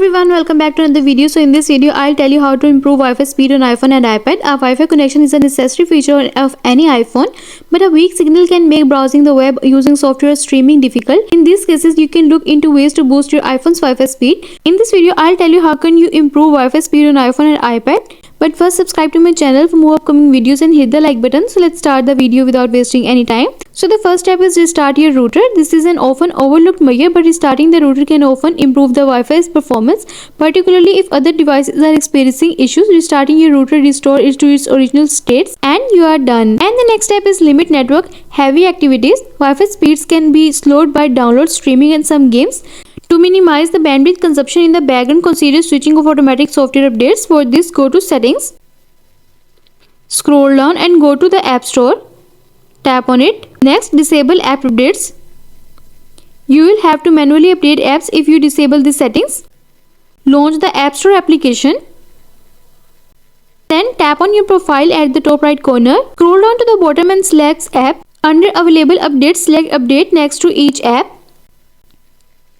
everyone, welcome back to another video. So in this video I'll tell you how to improve Wi-Fi speed on iPhone and iPad. A Wi-Fi connection is a necessary feature of any iPhone, but a weak signal can make browsing the web using software streaming difficult. In these cases you can look into ways to boost your iPhone's Wi-Fi speed. In this video I'll tell you how can you improve Wi-Fi speed on iPhone and iPad. But first, subscribe to my channel for more upcoming videos and hit the like button. So let's start the video without wasting any time. So the first step is restart your router. This is an often overlooked measure, but restarting the router can often improve the Wi-Fi's performance, particularly if other devices are experiencing issues. Restarting your router restores it to its original states and you are done. And the next step is limit network heavy activities. Wi-Fi speeds can be slowed by download, streaming and some games. To minimize the bandwidth consumption in the background, consider switching off automatic software updates. For this, go to Settings, scroll down and go to the App Store. Tap on it. Next, disable app updates. You will have to manually update apps if you disable these settings. Launch the App Store application. Then tap on your profile at the top right corner. Scroll down to the bottom and select App. Under Available Updates, select Update next to each app.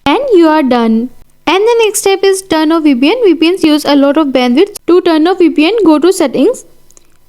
And you are done. And the next step is turn off VPN. VPNs use a lot of bandwidth. To turn off VPN, go to Settings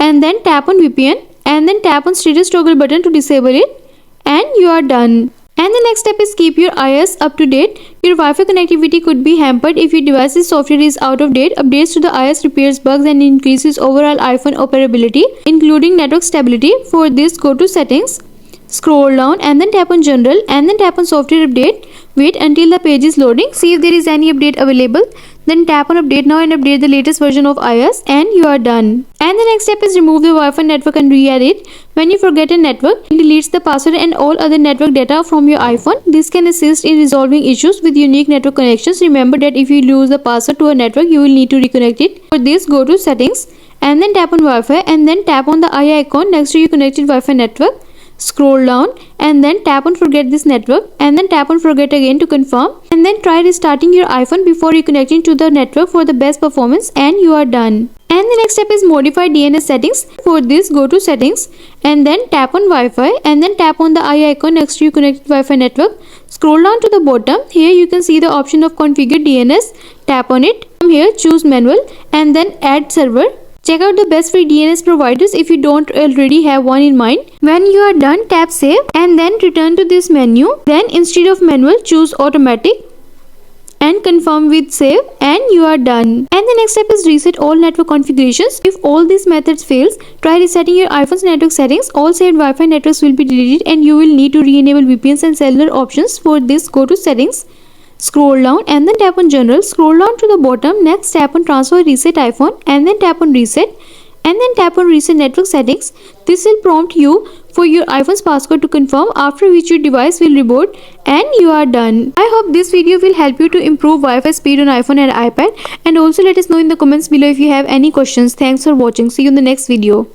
and then tap on VPN and then tap on Status Toggle button to disable it and you are done. And the next step is keep your iOS up to date. Your Wi-Fi connectivity could be hampered if your device's software is out of date. Updates to the iOS repairs bugs and increases overall iPhone operability, including network stability. For this, go to Settings, scroll down and then tap on General and then tap on Software Update. Wait until the page is loading. See if there is any update available. Then tap on Update Now and update the latest version of iOS and you are done. And the next step is remove the Wi-Fi network and re-add it. When you forget a network, it deletes the password and all other network data from your iPhone. This can assist in resolving issues with unique network connections. Remember that if you lose the password to a network, you will need to reconnect it. For this, go to Settings and then tap on Wi-Fi and then tap on the eye icon next to your connected Wi-Fi network. Scroll down and then tap on Forget this network and then tap on Forget again to confirm, and then try restarting your iPhone before reconnecting to the network for the best performance and you are done. And the next step is modify DNS settings. For this, go to Settings and then tap on Wi-Fi and then tap on the eye icon next to your connected Wi-Fi network. Scroll down to the bottom. Here you can see the option of Configure DNS. Tap on it. From here, choose Manual and then Add Server. Check out the best free DNS providers if you don't already have one in mind. When you are done, tap Save and then return to this menu. Then instead of Manual, choose Automatic and confirm with Save and you are done. And the next step is reset all network configurations. If all these methods fails, try resetting your iPhone's network settings. All saved Wi-Fi networks will be deleted and you will need to re-enable VPNs and cellular options. For this, go to Settings, scroll down and then tap on General. Scroll down to the bottom. Next, tap on Transfer Reset iPhone and then tap on Reset and then tap on Reset Network Settings. This will prompt you for your iPhone's passcode to confirm, after which your device will reboot and you are done. I hope this video will help you to improve Wi-Fi speed on iPhone and iPad, and also let us know in the comments below if you have any questions. Thanks for watching. See you in the next video.